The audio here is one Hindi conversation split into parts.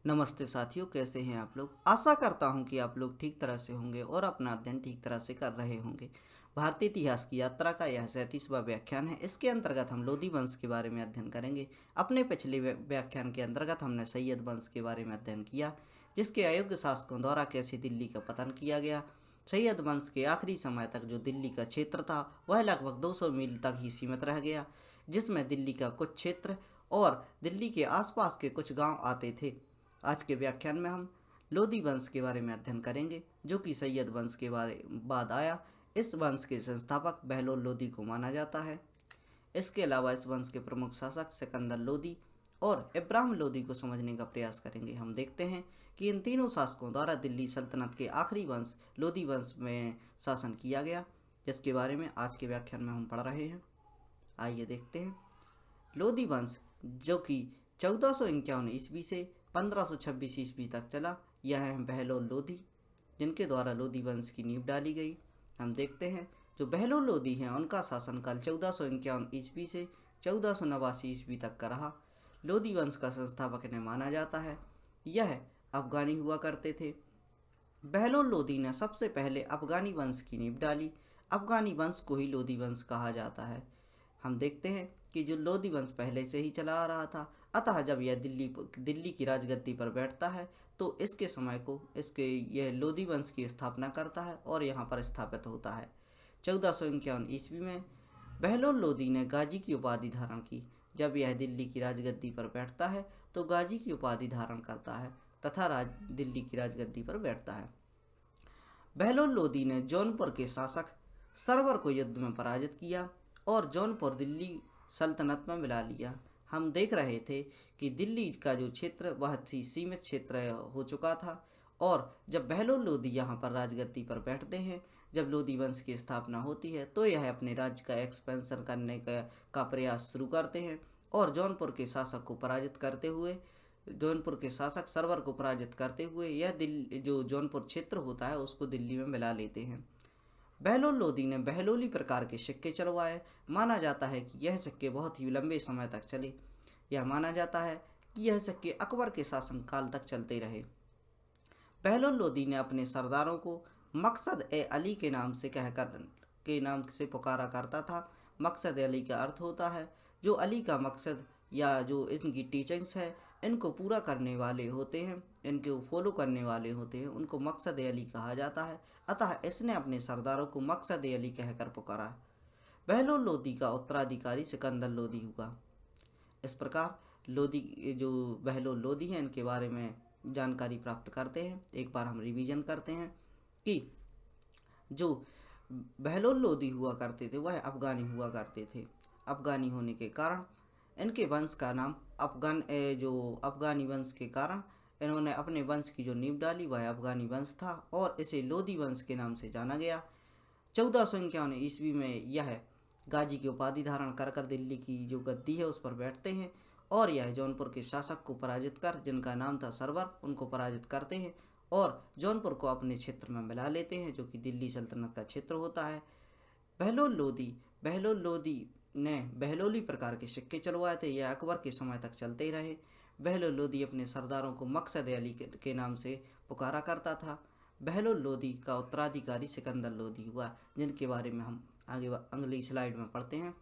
नमस्ते साथियों, कैसे हैं आप लोग। आशा करता हूं कि आप लोग ठीक तरह से होंगे और अपना अध्ययन ठीक तरह से कर रहे होंगे। भारतीय इतिहास की यात्रा का यह 37वां व्याख्यान है। इसके अंतर्गत हम लोधी वंश के बारे में अध्ययन करेंगे। अपने पिछले व्याख्यान के अंतर्गत हमने सैयद वंश के बारे में अध्ययन किया, जिसके अयोग्य शासकों द्वारा कैसे दिल्ली का पतन किया गया। सैयद वंश के आखिरी समय तक जो दिल्ली का क्षेत्र था वह लगभग 200 मील तक ही सीमित रह गया, जिसमें दिल्ली का कुछ क्षेत्र और दिल्ली के आसपास के कुछ गांव आते थे। आज के व्याख्यान में हम लोधी वंश के बारे में अध्ययन करेंगे, जो कि सैयद वंश के बाद आया। इस वंश के संस्थापक बहलोल लोधी को माना जाता है। इसके अलावा इस वंश के प्रमुख शासक सिकंदर लोधी और इब्राहिम लोधी को समझने का प्रयास करेंगे। हम देखते हैं कि इन तीनों शासकों द्वारा दिल्ली सल्तनत के आखिरी वंश लोधी वंश में शासन किया गया, जिसके बारे में आज के व्याख्यान में हम पढ़ रहे हैं। आइए देखते हैं। लोधी वंश, जो कि 1451 ईस्वी से 1526 ईस्वी तक चला, यह है बहलोल लोधी, जिनके द्वारा लोधी वंश की नींव डाली गई। हम देखते हैं जो बहलोल लोधी हैं उनका शासनकाल 1451 ईस्वी से 1489 ईस्वी तक का रहा। लोधी वंश का संस्थापक इन्हें माना जाता है। यह अफगानी हुआ करते थे। बहलोल लोधी ने सबसे पहले अफगानी वंश की नींव डाली। अफगानी वंश को ही लोधी वंश कहा जाता है। हम देखते हैं कि जो लोधी वंश पहले से ही चला आ रहा था, अतः जब यह दिल्ली की राजगद्दी पर बैठता है तो इसके समय को यह लोधी वंश की स्थापना करता है और यहाँ पर स्थापित होता है। 1451 ईस्वी में बहलोल लोधी ने गाजी की उपाधि धारण की। जब यह दिल्ली की राजगद्दी पर बैठता है तो गाजी की उपाधि धारण करता है तथा दिल्ली की राजगद्दी पर बैठता है। बहलोल लोधी ने जौनपुर के शासक सरवर को युद्ध में पराजित किया और जौनपुर दिल्ली सल्तनत में मिला लिया। हम देख रहे थे कि दिल्ली का जो क्षेत्र वह सीमित क्षेत्र हो चुका था, और जब बहलोल लोधी यहाँ पर राजगद्दी पर बैठते हैं, जब लोधी वंश की स्थापना होती है, तो यह अपने राज्य का एक्सपेंशन करने का प्रयास शुरू करते हैं और जौनपुर के शासक को पराजित करते हुए जौनपुर के शासक सरवर को पराजित करते हुए यह दिल्ली जो जौनपुर क्षेत्र होता है उसको दिल्ली में मिला लेते हैं। बहलोल लोधी ने बहलोली प्रकार के सिक्के चलवाए। माना जाता है कि यह सिक्के बहुत ही लंबे समय तक चले। यह माना जाता है कि यह सिक्के अकबर के शासनकाल तक चलते रहे। बहलोल लोधी ने अपने सरदारों को मकसद ए अली के नाम से पुकारा करता था। मकसद अली का अर्थ होता है जो अली का मकसद या जो इनकी टीचिंग्स है इनको पूरा करने वाले होते हैं, इनको फॉलो करने वाले होते हैं, उनको मकसद अली कहा जाता है। अतः इसने अपने सरदारों को मकसद अली कहकर पुकारा। बहलोल लोधी का उत्तराधिकारी सिकंदर लोधी हुआ। इस प्रकार बहलोल लोधी हैं इनके बारे में जानकारी प्राप्त करते हैं। एक बार हम रिवीजन करते हैं कि जो बहलोल लोधी हुआ करते थे वह अफगानी हुआ करते थे। अफगानी होने के कारण इनके वंश का नाम अफगानी वंश के कारण इन्होंने अपने वंश की जो नींव डाली वह अफगानी वंश था और इसे लोधी वंश के नाम से जाना गया। 1451 ईस्वी में यह गाजी की उपाधि धारण कर दिल्ली की जो गद्दी है उस पर बैठते हैं और यह जौनपुर के शासक को पराजित कर, जिनका नाम था सरवर, उनको पराजित करते हैं और जौनपुर को अपने क्षेत्र में मिला लेते हैं, जो कि दिल्ली सल्तनत का क्षेत्र होता है। बहलोल लोधी ने बहलोली प्रकार के सिक्के चलवाए थे। यह अकबर के समय तक चलते ही रहे। बहलोल लोधी अपने सरदारों को मकसद अली के नाम से पुकारा करता था। बहलोल लोधी का उत्तराधिकारी सिकंदर लोधी हुआ, जिनके बारे में हम आगे अगली स्लाइड में पढ़ते हैं।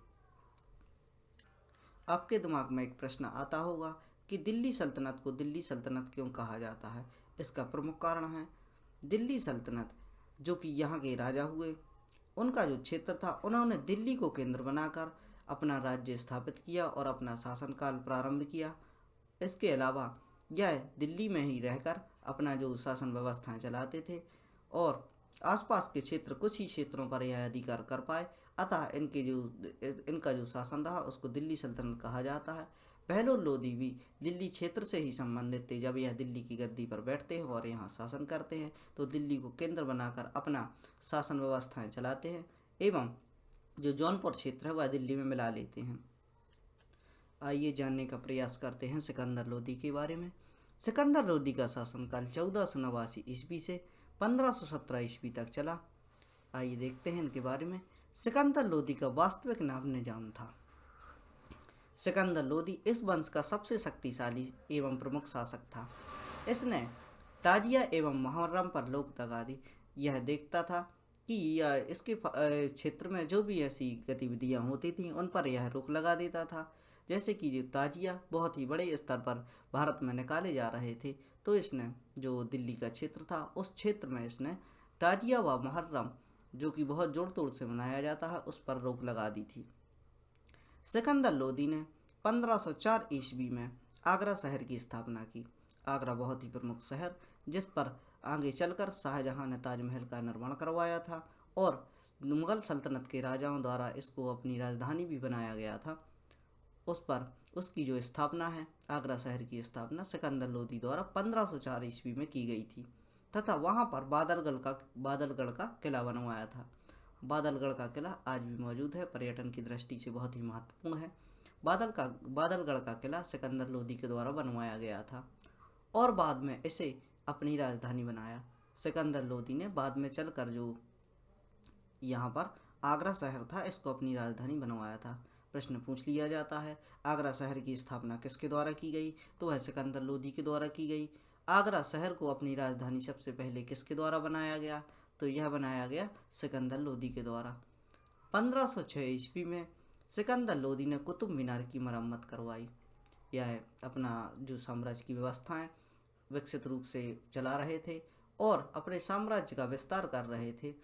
आपके दिमाग में एक प्रश्न आता होगा कि दिल्ली सल्तनत को दिल्ली सल्तनत क्यों कहा जाता है। इसका प्रमुख कारण है दिल्ली सल्तनत, जो कि यहाँ के राजा हुए, उनका जो क्षेत्र था उन्होंने दिल्ली को केंद्र बनाकर अपना राज्य स्थापित किया और अपना शासनकाल प्रारंभ किया। इसके अलावा यह दिल्ली में ही रहकर अपना जो शासन व्यवस्थाएं चलाते थे और आसपास के क्षेत्र कुछ ही क्षेत्रों पर यह अधिकार कर पाए। अतः इनका जो शासन रहा उसको दिल्ली सल्तनत कहा जाता है। बहलोल लोधी भी दिल्ली क्षेत्र से ही संबंधित थे। जब यह दिल्ली की गद्दी पर बैठते हैं और यहाँ शासन करते हैं तो दिल्ली को केंद्र बनाकर अपना शासन व्यवस्थाएं चलाते हैं एवं जो जौनपुर क्षेत्र है वह दिल्ली में मिला लेते हैं। आइए जानने का प्रयास करते हैं सिकंदर लोधी के बारे में। सिकंदर लोधी का शासनकाल 1489 ईस्वी से 1517 ईस्वी तक चला। आइए देखते हैं इनके बारे में। सिकंदर लोधी का वास्तविक नाम निजाम था। सिकंदर लोधी इस वंश का सबसे शक्तिशाली एवं प्रमुख शासक था। इसने ताजिया एवं मुहर्रम पर रोक लगा दी। यह देखता था कि इसके क्षेत्र में जो भी ऐसी गतिविधियां होती थीं उन पर यह रोक लगा देता था। जैसे कि जो ताजिया बहुत ही बड़े स्तर पर भारत में निकाले जा रहे थे, तो इसने जो दिल्ली का क्षेत्र था उस क्षेत्र में इसने ताजिया व मुहर्रम जो कि बहुत जोड़ तोड़ से मनाया जाता है उस पर रोक लगा दी थी। सिकंदर लोदी ने 1504 ईस्वी में आगरा शहर की स्थापना की। आगरा बहुत ही प्रमुख शहर जिस पर आगे चलकर शाहजहां ने ताजमहल का निर्माण करवाया था और मुगल सल्तनत के राजाओं द्वारा इसको अपनी राजधानी भी बनाया गया था। उस पर उसकी जो स्थापना है, आगरा शहर की स्थापना सिकंदर लोदी द्वारा 1504 ईस्वी में की गई थी तथा वहाँ पर बादलगढ़ का किला बनवाया था। बादलगढ़ का किला आज भी मौजूद है, पर्यटन की दृष्टि से बहुत ही महत्वपूर्ण है। बादलगढ़ का किला सिकंदर लोदी के द्वारा बनवाया गया था और बाद में इसे अपनी राजधानी बनाया। सिकंदर लोदी ने बाद में चलकर जो यहाँ पर आगरा शहर था इसको अपनी राजधानी बनवाया था। प्रश्न पूछ लिया जाता है, आगरा शहर की स्थापना किसके द्वारा की गई? तो वह सिकंदर लोदी के द्वारा की गई। आगरा शहर को अपनी राजधानी सबसे पहले किसके द्वारा बनाया गया? तो यह बनाया गया सिकंदर लोदी के द्वारा। 1506 ईस्वी में सिकंदर लोदी ने कुतुब मीनार की मरम्मत करवाई। यह अपना जो साम्राज्य की व्यवस्थाएं विकसित रूप से चला रहे थे और अपने साम्राज्य का विस्तार कर रहे थे।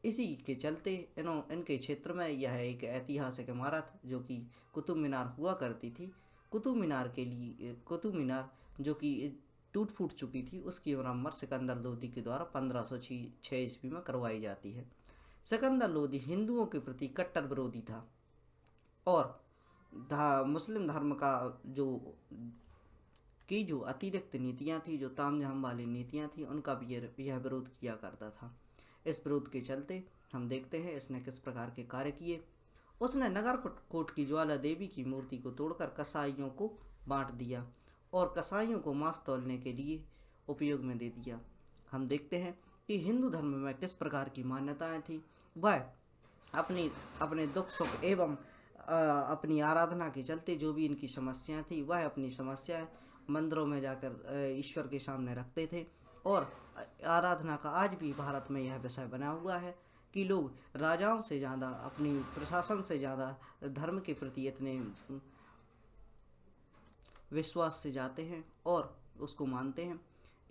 इसी के चलते इनके क्षेत्र में यह एक ऐतिहासिक इमारत जो कि कुतुब मीनार हुआ करती थी, कुतुब मीनार जो कि टूट फूट चुकी थी उसकी मरम्मत सिकंदर लोदी के द्वारा 1506 ईस्वी में करवाई जाती है। सिकंदर लोदी हिंदुओं के प्रति कट्टर विरोधी था और मुस्लिम धर्म का जो अतिरिक्त नीतियाँ थी, जो तामझाम वाली नीतियाँ थी, उनका भी यह विरोध किया करता था। इस विरोध के चलते हम देखते हैं इसने किस प्रकार के कार्य किए। उसने नगरकोट की ज्वाला देवी की मूर्ति को तोड़कर कसाईयों को बांट दिया और कसाईयों को मांस तौलने के लिए उपयोग में दे दिया। हम देखते हैं कि हिंदू धर्म में किस प्रकार की मान्यताएं थी। वह अपने दुख सुख एवं अपनी आराधना के चलते जो भी इनकी समस्याएं थी वह अपनी समस्याएं मंदिरों में जाकर ईश्वर के सामने रखते थे और आराधना का आज भी भारत में यह विषय बना हुआ है कि लोग राजाओं से ज़्यादा, अपनी प्रशासन से ज़्यादा धर्म के प्रति इतने विश्वास से जाते हैं और उसको मानते हैं।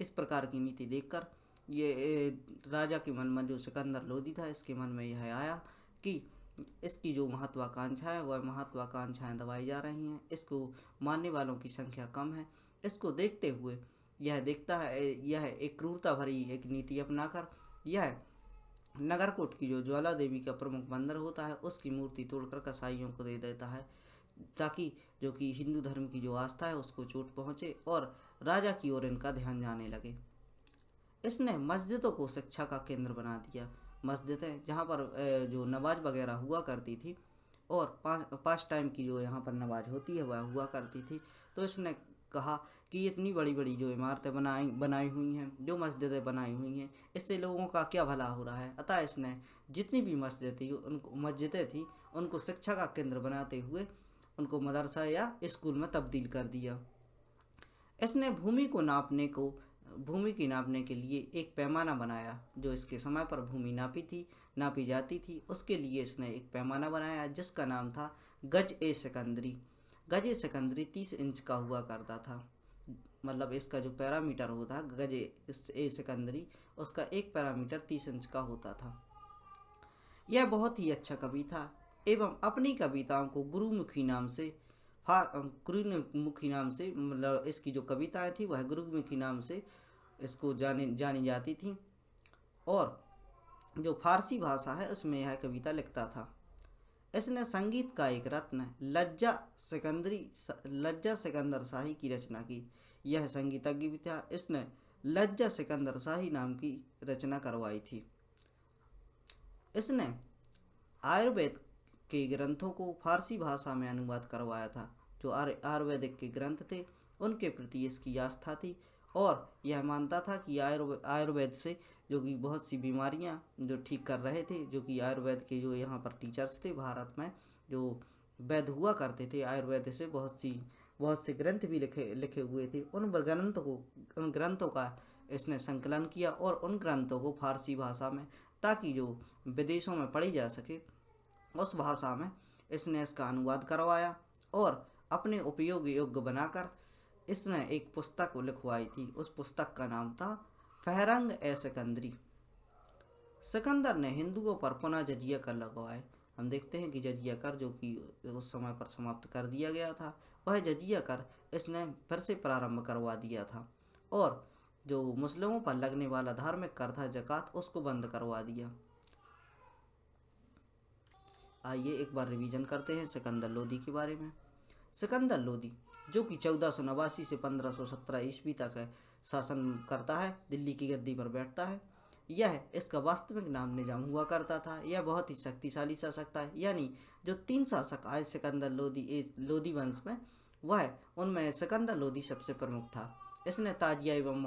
इस प्रकार की नीति देखकर ये राजा के मन में, जो सिकंदर लोदी था, इसके मन में यह आया कि इसकी जो महत्वाकांक्षा है वह महत्वाकांक्षाएं दबाई जा रही हैं, इसको मानने वालों की संख्या कम है। इसको देखते हुए यह एक क्रूरता भरी एक नीति अपनाकर यह नगरकोट की जो ज्वाला देवी का प्रमुख मंदिर होता है उसकी मूर्ति तोड़कर कसाईयों को दे देता है ताकि जो कि हिंदू धर्म की जो आस्था है उसको चोट पहुँचे और राजा की ओर इनका ध्यान जाने लगे। इसने मस्जिदों को शिक्षा का केंद्र बना दिया। मस्जिदें जहाँ पर जो नमाज वगैरह हुआ करती थी और पाँच टाइम की जो यहाँ पर नमाज होती है वह हुआ करती थी, तो इसने कहा कि इतनी बड़ी बड़ी जो इमारतें बनाई हुई हैं, जो मस्जिदें बनाई हुई हैं, इससे लोगों का क्या भला हो रहा है। अतः इसने जितनी भी मस्जिदें थी उनको शिक्षा का केंद्र बनाते हुए उनको मदरसा या स्कूल में तब्दील कर दिया। इसने भूमि की नापने के लिए एक पैमाना बनाया। जो इसके समय पर भूमि नापी जाती थी उसके लिए इसने एक पैमाना बनाया जिसका नाम था गज-ए-सिकंदरी। गज-ए-सिकंदरी 30 इंच का हुआ करता था। मतलब इसका जो पैरामीटर होता गज-ए-सिकंदरी, उसका एक पैरामीटर 30 इंच का होता था। यह बहुत ही अच्छा कवि था एवं अपनी कविताओं को गुरुमुखी नाम से मतलब इसकी जो कविताएं थी वह गुरुमुखी नाम से इसको जानी जाती थी और जो फारसी भाषा है उसमें यह कविता लिखता था। इसने संगीत का एक रत्न लज्जा सिकंदर शाही की रचना की। यह संगीतज्ञ भी था। इसने लज्जा सिकंदर शाही नाम की रचना करवाई थी। इसने आयुर्वेद के ग्रंथों को फारसी भाषा में अनुवाद करवाया था। जो आयुर्वेदिक के ग्रंथ थे उनके प्रति इसकी आस्था थी और यह मानता था कि आयुर्वेद से जो कि बहुत सी बीमारियां जो ठीक कर रहे थे, जो कि आयुर्वेद के जो यहाँ पर टीचर्स थे भारत में, जो वैद्य हुआ करते थे, आयुर्वेद से बहुत सी बहुत से ग्रंथ भी लिखे लिखे हुए थे। उन ग्रंथों का इसने संकलन किया और उन ग्रंथों को फारसी भाषा में, ताकि जो विदेशों में पढ़ी जा सके उस भाषा में, इसने इसका अनुवाद करवाया और अपने उपयोग योग्य बनाकर इसने एक पुस्तक लिखवाई थी। उस पुस्तक का नाम था फहरंग ए सिकंदरी। सिकंदर ने हिंदुओं पर पुनः जजिया कर लगवाए। हम देखते हैं कि जजिया कर, जो कि उस समय पर समाप्त कर दिया गया था, वह जजिया कर इसने फिर से प्रारंभ करवा दिया था और जो मुस्लिमों पर लगने वाला धार्मिक कर था ज़कात, उसको बंद करवा दिया। आइए एक बार रिवीजन करते हैं सिकंदर लोदी के बारे में। सिकंदर लोदी, जो कि 1489 से 1517 ईस्वी तक शासन करता है, दिल्ली की गद्दी पर बैठता है। यह इसका वास्तविक नाम निजाम हुआ करता था। यह बहुत ही शक्तिशाली शासक था। यानी जो 3 शासक आए सिकंदर लोदी वंश में, वह उनमें सिकंदर लोदी सबसे प्रमुख था। इसने ताजिया एवं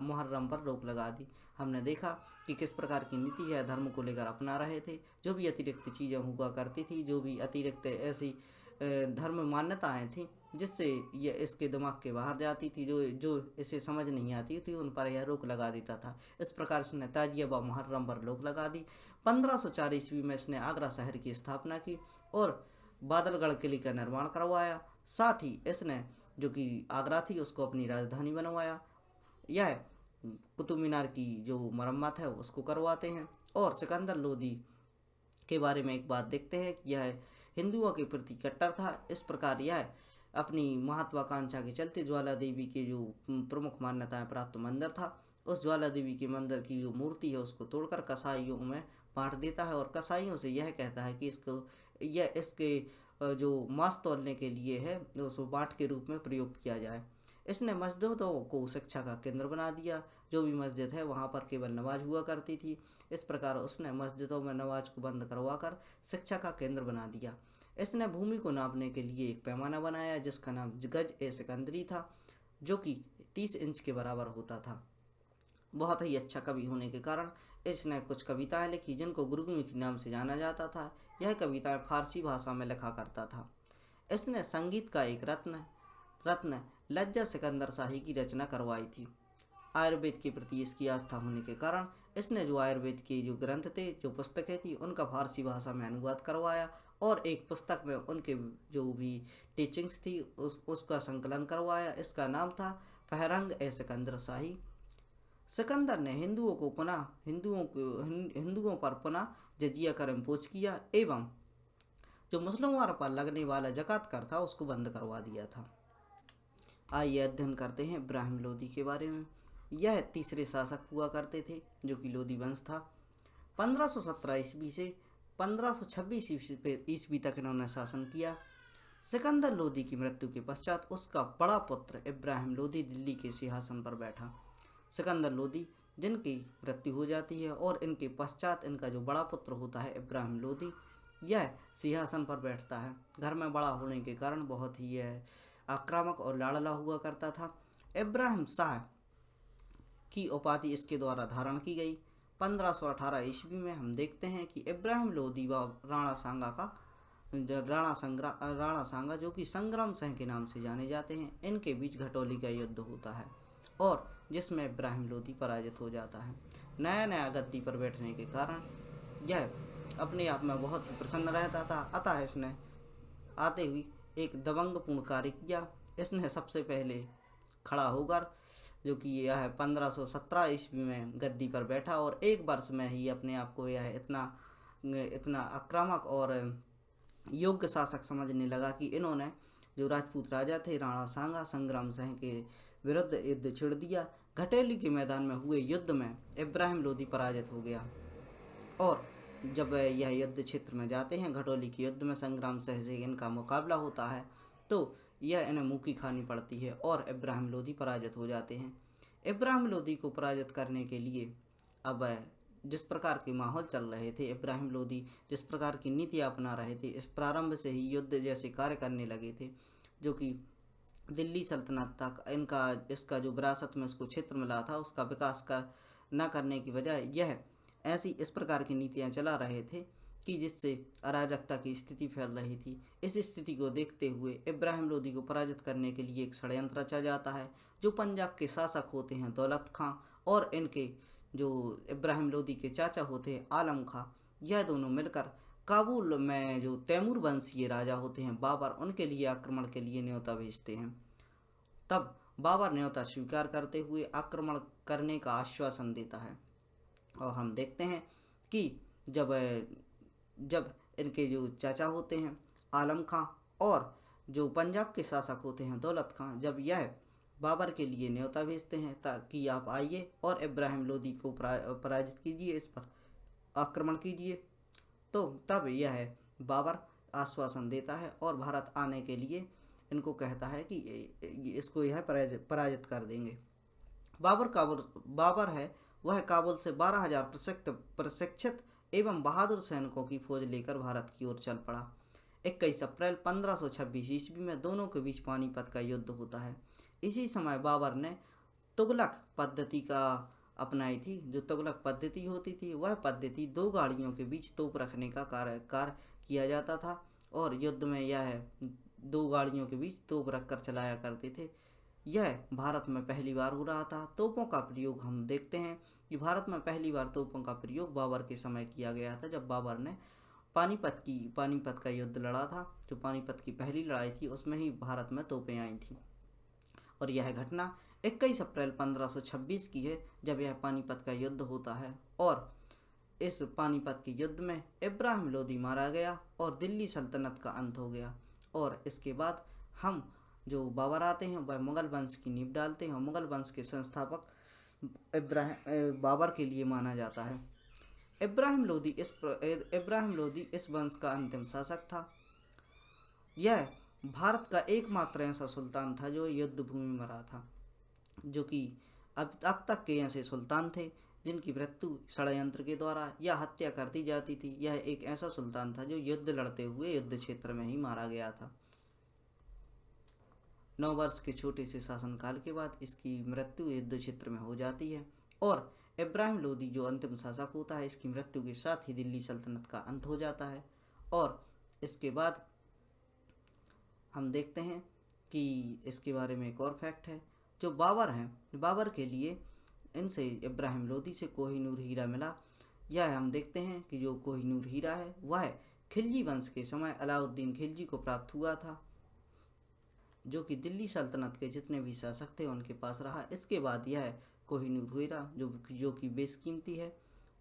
मुहर्रम पर रोक लगा दी। हमने देखा कि किस प्रकार की नीति है धर्म को लेकर अपना रहे थे। जो भी अतिरिक्त चीज़ें हुआ करती थी, जो भी अतिरिक्त ऐसी धर्म मान्यताएं थी जिससे ये इसके दिमाग के बाहर जाती थी, जो इसे समझ नहीं आती थी, उन पर यह रोक लगा देता था। इस प्रकार इसने ताजिया व मुहर्रम पर रोक लगा दी। 1504 ईस्वी में इसने आगरा शहर की स्थापना की और बादलगढ़ किले का निर्माण करवाया। साथ ही इसने जो कि आगरा थी उसको अपनी राजधानी बनवाया। यह कुतुब मीनार की जो मरम्मत है उसको करवाते हैं। और सिकंदर लोदी के बारे में एक बात देखते हैं कि यह हिंदुओं के प्रति कट्टर था। इस प्रकार यह अपनी महत्वाकांक्षा के चलते ज्वाला देवी के जो प्रमुख मान्यताएं प्राप्त मंदिर था, उस ज्वाला देवी के मंदिर की जो मूर्ति है उसको तोड़कर कसाईयों में बांट देता है और कसाईयों से यह कहता है कि इसके जो मांस तौलने के लिए है उसको बाट के रूप में प्रयोग किया जाए। इसने मस्जिदों को शिक्षा का केंद्र बना दिया। जो भी मस्जिद है वहाँ पर केवल नमाज हुआ करती थी। इस प्रकार उसने मस्जिदों में नमाज को बंद करवाकर शिक्षा का केंद्र बना दिया। इसने भूमि को नापने के लिए एक पैमाना बनाया जिसका नाम गज ए सिकंदरी था, जो कि 30 इंच के बराबर होता था। बहुत ही अच्छा कवि होने के कारण इसने कुछ कविताएं लिखी जिनको गुरुमुखी नाम से जाना जाता था। यह कविताएं फारसी भाषा में लिखा करता था। इसने संगीत का एक रत्न लज्जा सिकंदर शाही की रचना करवाई थी। आयुर्वेद के प्रति इसकी आस्था होने के कारण इसने जो आयुर्वेद के जो ग्रंथ थे, जो पुस्तकें थी, उनका फारसी भाषा में अनुवाद करवाया और एक पुस्तक में उनके जो भी टीचिंग्स थी उसका संकलन करवाया। इसका नाम था फहरंग ए सिकंदर शाही। सिकंदर ने हिंदुओं पर पुनः जजिया कर इम्पोज किया एवं जो मुसलमानों पर लगने वाला ज़कात कर था उसको बंद करवा दिया था। आइए अध्ययन करते हैं इब्राहिम लोदी के बारे में। यह तीसरे शासक हुआ करते थे जो कि लोदी वंश था। 1517 ईस्वी से 1526 ईस्वी तक इन्होंने शासन किया। सिकंदर लोदी की मृत्यु के पश्चात उसका बड़ा पुत्र इब्राहिम लोदी दिल्ली के सिंहासन पर बैठा। सिकंदर लोदी जिनकी मृत्यु हो जाती है और इनके पश्चात इनका जो बड़ा पुत्र होता है इब्राहिम लोदी, यह सिंहासन पर बैठता है। घर में बड़ा होने के कारण बहुत ही यह आक्रामक और लाड़ला हुआ करता था। इब्राहिम शाह की उपाधि इसके द्वारा धारण की गई। 1518 ईस्वी में हम देखते हैं कि इब्राहिम लोदी व राणा सांगा जो कि संग्राम सिंह के नाम से जाने जाते हैं, इनके बीच घटोली का युद्ध होता है और जिसमें इब्राहिम लोदी पराजित हो जाता है। नया गद्दी पर बैठने के कारण यह अपने आप में बहुत ही प्रसन्न रहता था। अतः इसने आते हुए एक दबंगपूर्ण कार्य किया। इसने सबसे पहले खड़ा होकर जो कि यह 1517 ईस्वी में गद्दी पर बैठा और एक वर्ष में ही अपने आप को यह इतना आक्रामक और योग्य शासक समझने लगा कि इन्होंने जो राजपूत राजा थे राणा सांगा, संग्राम सिंह के विरुद्ध युद्ध छिड़ दिया। घटेली के मैदान में हुए युद्ध में इब्राहिम लोदी पराजित हो गया और जब यह युद्ध क्षेत्र में जाते हैं, घटोली के युद्ध में संग्राम सिंह से इनका मुकाबला होता है तो यह इन्हें मुँह की खानी पड़ती है और इब्राहिम लोदी पराजित हो जाते हैं। इब्राहिम लोदी को पराजित करने के लिए अब जिस प्रकार के माहौल चल रहे थे, इब्राहिम लोदी जिस प्रकार की नीति अपना रहे थे, इस प्रारंभ से ही युद्ध जैसे कार्य करने लगे थे जो कि दिल्ली सल्तनत तक इसका जो विरासत में उसको क्षेत्र मिला था उसका विकास न करने की वजह यह ऐसी इस प्रकार की नीतियाँ चला रहे थे कि जिससे अराजकता की स्थिति फैल रही थी। इस स्थिति को देखते हुए इब्राहिम लोदी को पराजित करने के लिए एक षड्यंत्र रचा जाता है। जो पंजाब के शासक होते हैं दौलत खां और इनके जो इब्राहिम लोदी के चाचा होते हैं आलम खां, यह दोनों मिलकर काबुल में जो तैमूर वंशीय राजा होते हैं बाबर, उनके लिए आक्रमण के लिए न्योता भेजते हैं। तब बाबर न्योता स्वीकार करते हुए आक्रमण करने का आश्वासन देता है। और हम देखते हैं कि जब जब इनके जो चाचा होते हैं आलम खां और जो पंजाब के शासक होते हैं दौलत खां, जब यह बाबर के लिए न्योता भेजते हैं ताकि आप आइए और इब्राहिम लोदी को पराजित कीजिए, इस पर आक्रमण कीजिए, तो तब यह बाबर आश्वासन देता है और भारत आने के लिए इनको कहता है कि इसको यह पराजित कर देंगे। बाबर है वह काबुल से 12,000 प्रशिक्षित एवं बहादुर सैनिकों की फौज लेकर भारत की ओर चल पड़ा। 21 अप्रैल 1526 ईस्वी में दोनों के बीच पानीपत का युद्ध होता है। इसी समय बाबर ने तुगलक पद्धति का अपनाई थी। जो तुगलक पद्धति होती थी वह पद्धति 2 गाड़ियों के बीच तोप रखने का कार्य किया जाता था और युद्ध में यह 2 गाड़ियों के बीच तोप रखकर चलाया करते थे। यह भारत में पहली बार हो रहा था। तोपों का प्रयोग हम देखते हैं कि भारत में पहली बार तोपों का प्रयोग बाबर के समय किया गया था, जब बाबर ने पानीपत का युद्ध लड़ा था। जो पानीपत की पहली लड़ाई थी उसमें ही भारत में तोपें आई थी। और यह घटना 21 अप्रैल 1526 की है, जब यह पानीपत का युद्ध होता है। और इस पानीपत के युद्ध में इब्राहिम लोदी मारा गया और दिल्ली सल्तनत का अंत हो गया। और इसके बाद हम जो बाबर आते हैं वह मुगल वंश की नींव डालते हैं और मुगल वंश के संस्थापक बाबर के लिए माना जाता है। इब्राहिम लोदी इस वंश का अंतिम शासक था। यह भारत का एकमात्र ऐसा सुल्तान था जो युद्ध भूमि में रहा था, जो कि अब तक के ऐसे सुल्तान थे जिनकी मृत्यु षड्यंत्र के द्वारा या हत्या कर दी जाती थी। यह एक ऐसा सुल्तान था जो युद्ध लड़ते हुए युद्ध क्षेत्र में ही मारा गया था। 9 वर्ष के छोटे से शासनकाल के बाद इसकी मृत्यु युद्ध क्षेत्र में हो जाती है और इब्राहिम लोदी जो अंतिम शासक होता है, इसकी मृत्यु के साथ ही दिल्ली सल्तनत का अंत हो जाता है। और इसके बाद हम देखते हैं कि इसके बारे में एक और फैक्ट है। जो बाबर हैं, बाबर के लिए इनसे इब्राहिम लोदी से कोहिनूर हीरा मिला। यह हम देखते हैं कि जो कोहिनूर हीरा है वह खिलजी वंश के समय अलाउद्दीन खिलजी को प्राप्त हुआ था, जो कि दिल्ली सल्तनत के जितने भी शासक थे उनके पास रहा। इसके बाद यह कोहिनूर हीरा जो कि बेशकीमती है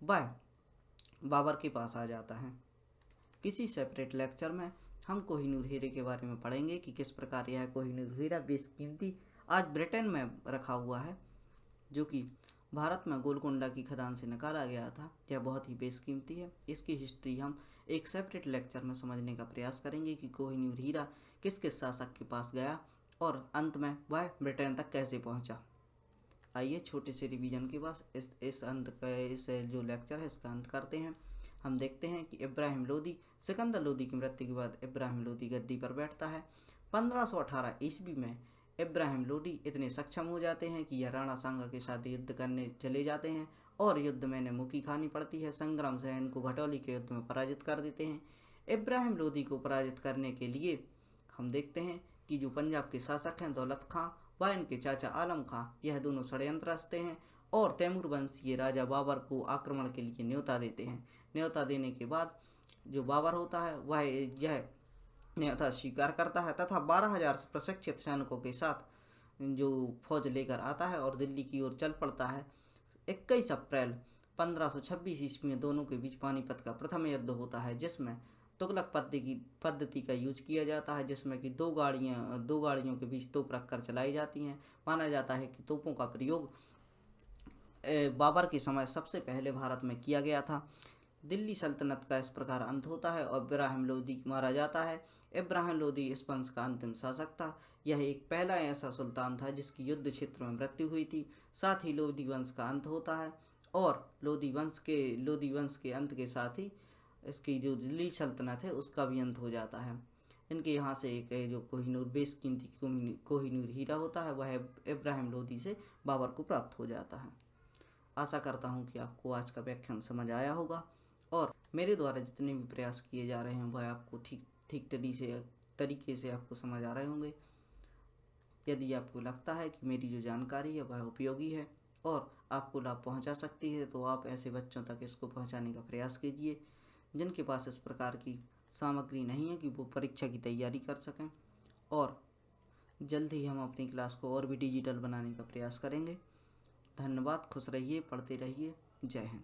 वह बाबर के पास आ जाता है। किसी सेपरेट लेक्चर में हम कोहिनूर हीरे के बारे में पढ़ेंगे कि किस प्रकार यह कोहिनूर हीरा बेशकीमती आज ब्रिटेन में रखा हुआ है, जो कि भारत में गोलकोंडा की खदान से निकाला गया था। यह बहुत ही बेशकीमती है। इसकी हिस्ट्री हम एक सेपरेट लेक्चर में समझने का प्रयास करेंगे कि कोहिनूर हीरा किस किस शासक के पास गया और अंत में वह ब्रिटेन तक कैसे पहुंचा। आइए छोटे से रिवीजन के बाद इस जो लेक्चर है इसका अंत करते हैं। हम देखते हैं कि इब्राहिम लोदी, सिकंदर लोदी की मृत्यु के बाद इब्राहिम लोदी गद्दी पर बैठता है। 1518 ईस्वी में इब्राहिम लोदी इतने सक्षम हो जाते हैं कि यह राणा सांगा के साथ युद्ध करने चले जाते हैं और युद्ध में इन्हें मुक्की खानी पड़ती है। संग्राम से इनको घटौली के युद्ध में पराजित कर देते हैं। इब्राहिम लोदी को पराजित करने के लिए हम देखते हैं कि जो पंजाब के शासक हैं दौलत खां व इनके चाचा आलम खां, यह दोनों षड्यंत्र रचते हैं और तैमूर वंशीय राजा बाबर को आक्रमण के लिए न्योता देते हैं। न्योता देने के बाद जो बाबर होता है वह यह न्योता स्वीकार करता है तथा 12,000 प्रशिक्षित सैनिकों के साथ जो फौज लेकर आता है और दिल्ली की ओर चल पड़ता है। 21 अप्रैल 1526 ईस्वी में दोनों के बीच पानीपत का प्रथम युद्ध होता है, जिसमें तुगलक पद्धति का यूज किया जाता है, जिसमें कि 2 गाड़ियों के बीच तोप रखकर चलाई जाती हैं। माना जाता है कि तोपों का प्रयोग बाबर के समय सबसे पहले भारत में किया गया था। दिल्ली सल्तनत का इस प्रकार अंत होता है और इब्राहिम लोदी मारा जाता है। इब्राहिम लोदी इस वंश का अंतिम शासक था। यह एक पहला ऐसा सुल्तान था जिसकी युद्ध क्षेत्र में मृत्यु हुई थी। साथ ही लोदी वंश का अंत होता है और लोदी वंश के अंत के साथ ही इसकी जो दिल्ली सल्तनत है उसका भी अंत हो जाता है। इनके यहाँ से एक जो कोहिनूर बेशकीमती कोहिनूर हीरा होता है वह इब्राहिम लोदी से बाबर को प्राप्त हो जाता है। आशा करता हूँ कि आपको आज का व्याख्यान समझ आया होगा और मेरे द्वारा जितने भी प्रयास किए जा रहे हैं वह आपको ठीक तरीके से आपको समझ आ रहे होंगे। यदि आपको लगता है कि मेरी जो जानकारी है वह उपयोगी है और आपको लाभ पहुंचा सकती है, तो आप ऐसे बच्चों तक इसको पहुंचाने का प्रयास कीजिए जिनके पास इस प्रकार की सामग्री नहीं है कि वो परीक्षा की तैयारी कर सकें। और जल्द ही हम अपनी क्लास को और भी डिजिटल बनाने का प्रयास करेंगे। धन्यवाद। खुश रहिए, पढ़ते रहिए। जय हिंद।